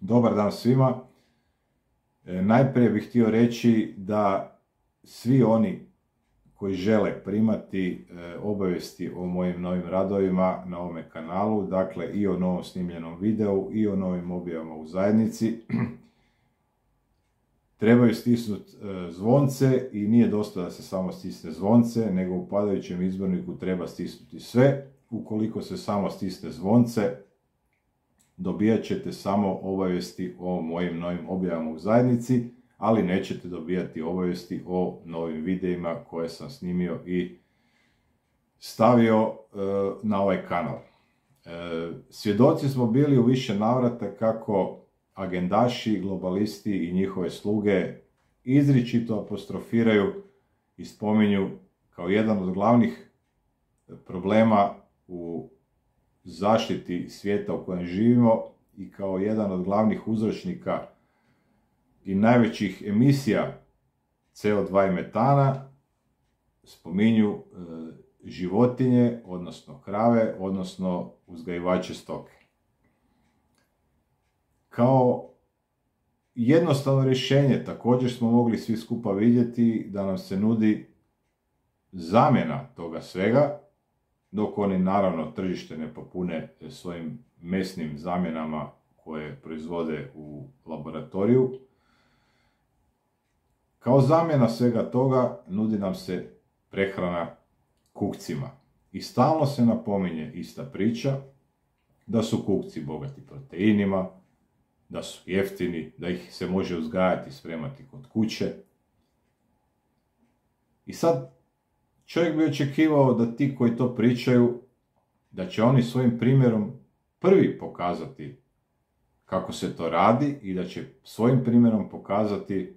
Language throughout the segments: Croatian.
Dobar dan svima. Najprije bih htio reći da svi oni koji žele primati obavijesti o mojim novim radovima na ovome kanalu, dakle i o novom snimljenom videu i o novim objavama u zajednici, trebaju stisnuti zvonce i nije dosta da se samo stisne zvonce, nego u padajućem izborniku treba stisnuti sve. Ukoliko se samo stisne zvonce, dobijat ćete samo obavijesti o mojim novim objavama u zajednici, ali nećete dobijati obavijesti o novim videima koje sam snimio i stavio na ovaj kanal. Svjedoci smo bili u više navrata kako agendaši, globalisti i njihove sluge izričito apostrofiraju i spominju kao jedan od glavnih problema u zaštiti svijeta u kojem živimo i kao jedan od glavnih uzročnika i najvećih emisija CO2 i metana spominju životinje, odnosno krave, odnosno uzgajivače stoke. Kao jednostavno rješenje također smo mogli svi skupa vidjeti da nam se nudi zamjena toga svega, dok oni naravno tržište ne popune svojim mesnim zamjenama koje proizvode u laboratoriju. Kao zamjena svega toga nudi nam se prehrana kukcima. I stalno se napominje ista priča, da su kukci bogati proteinima, da su jeftini, da ih se može uzgajati i spremati kod kuće. I sad čovjek bi očekivao da ti koji to pričaju, da će oni svojim primjerom prvi pokazati kako se to radi i da će svojim primjerom pokazati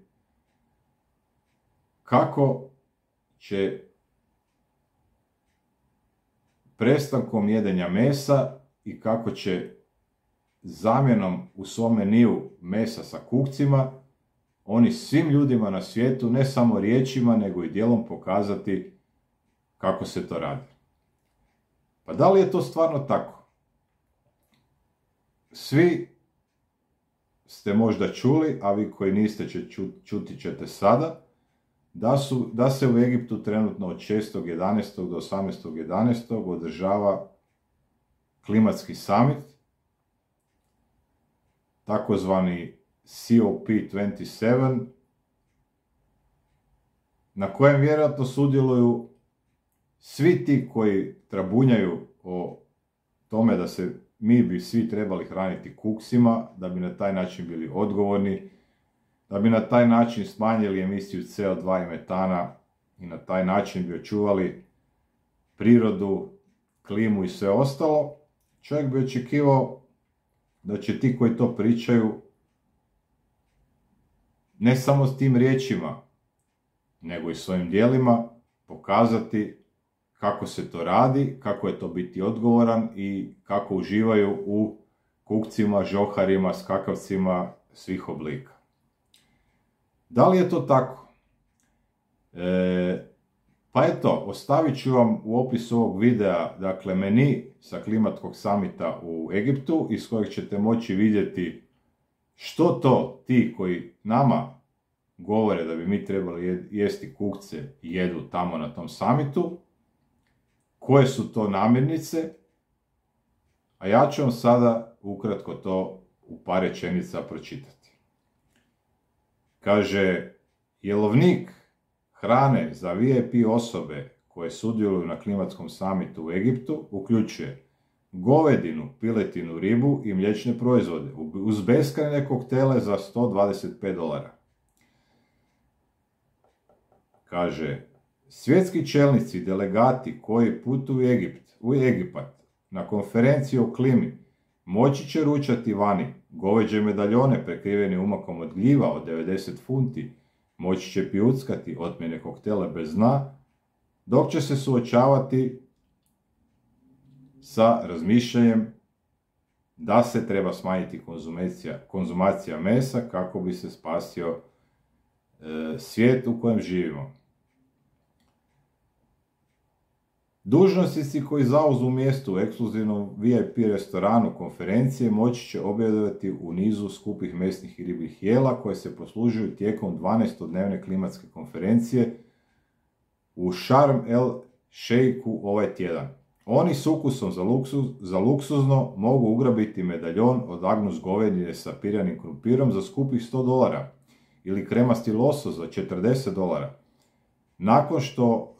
kako će prestankom jedenja mesa i kako će zamjenom u svom meniju mesa sa kukcima oni svim ljudima na svijetu, ne samo riječima, nego i djelom pokazati kako se to radi. Pa da li je to stvarno tako? Svi ste možda čuli, a vi koji niste čuti ćete sada, da se u Egiptu trenutno od 6.11. do 18.11. održava klimatski summit, takozvani COP27, na kojem vjerojatno sudjeluju svi ti koji trabunjaju o tome da se mi bi svi trebali hraniti kuksima, da bi na taj način bili odgovorni, da bi na taj način smanjili emisiju CO2 i metana i na taj način bi očuvali prirodu, klimu i sve ostalo. Čovjek bi očekivao da će ti koji to pričaju ne samo s tim riječima, nego i svojim djelima pokazati kako se to radi, kako je to biti odgovoran i kako uživaju u kukcima, žoharima, skakavcima svih oblika. Da li je to tako? Pa eto, ostavit ću vam u opisu ovog videa, dakle, meni sa klimatskog samita u Egiptu, iz kojeg ćete moći vidjeti što to ti koji nama govore da bi mi trebali jesti kukce jedu tamo na tom samitu, koje su to namirnice, a ja ću vam sada ukratko to u par rečenica pročitati. Kaže, jelovnik hrane za VIP osobe koje sudjeluju na klimatskom samitu u Egiptu uključuje govedinu, piletinu, ribu i mliječne proizvode uz beskrajne koktele za $125. Kaže, svjetski čelnici, delegati koji putuju u Egipat na konferenciju o klimi moći će ručati vani goveđe medaljone prekriveni umakom od gljiva od 90 funti, moći će pijuckati otmjene koktele bez dna, dok će se suočavati sa razmišljanjem da se treba smanjiti konzumacija mesa kako bi se spasio svijet u kojem živimo. Dužnosnici koji zauzmu mjesto u ekskluzivnom VIP restoranu konferencije moći će objedovati u nizu skupih mesnih i ribljih jela koje se poslužuju tijekom 12-dnevne klimatske konferencije u Sharm el Sheikhu ovaj tjedan. Oni s ukusom za luksuzno mogu ugrabiti medaljon od Agnus govedine sa pirenim krumpirom za skupih $100 ili kremasti losos za $40. Nakon što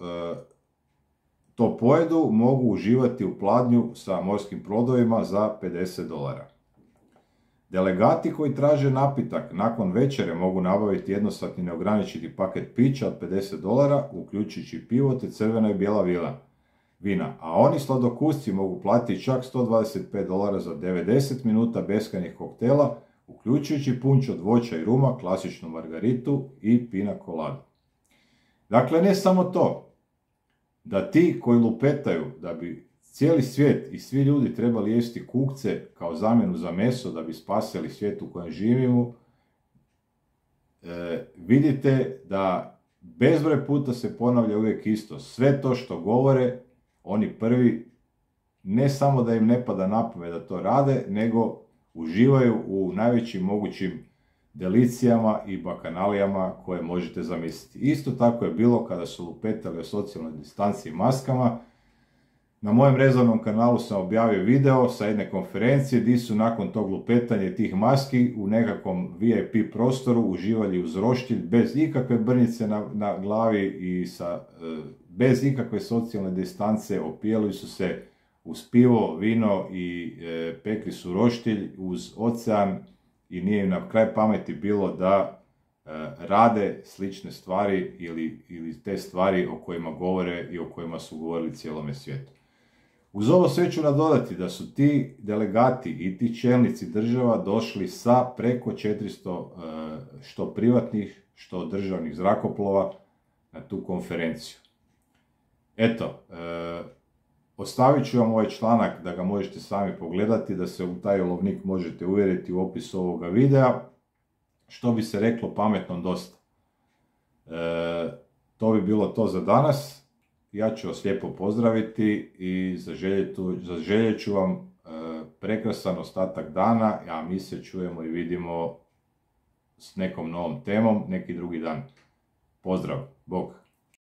to pojedu, mogu uživati u pladnju sa morskim plodovima za $50. Delegati koji traže napitak nakon večere mogu nabaviti jednosatni neograničiti paket pića od $50, uključujući pivo te crvena i bijela vina, a oni sladokusci mogu platiti čak $125 za 90 minuta beskrajnih koktela, uključujući punč od voća i ruma, klasičnu margaritu i pina coladu. Dakle, ne samo to, da ti koji lupetaju da bi cijeli svijet i svi ljudi trebali jesti kukce kao zamjenu za meso da bi spasili svijet u kojem živimo, vidite da bezbroj puta se ponavlja uvijek isto. Sve to što govore, oni prvi, ne samo da im ne pada na pamet da to rade, nego uživaju u najvećim mogućim delicijama i bakanalijama koje možete zamisliti. Isto tako je bilo kada su lupetali o socijalnoj distanci i maskama. Na mojem rezervnom kanalu sam objavio video sa jedne konferencije gdje su nakon tog lupetanja tih maski u nekakvom VIP prostoru uživali uz roštilj bez ikakve brnjice na glavi i bez ikakve socijalne distance, opijali su se uz pivo, vino i pekli su roštilj uz ocean i nije im na kraj pameti bilo da rade slične stvari ili te stvari o kojima govore i o kojima su govorili cijelome svijetu. Uz ovo sve ću nadodati da su ti delegati i ti čelnici država došli sa preko 400 što privatnih, što državnih zrakoplova na tu konferenciju. Eto, ostavit ću vam ovaj članak da ga možete sami pogledati, da se u taj jelovnik možete uvjeriti u opisu ovoga videa. Što bi se reklo, pametnom dosta. To bi bilo to za danas. Ja ću vas lijepo pozdraviti i zaželjet ću vam prekrasan ostatak dana, a mi se čujemo i vidimo s nekom novom temom neki drugi dan. Pozdrav, Bog!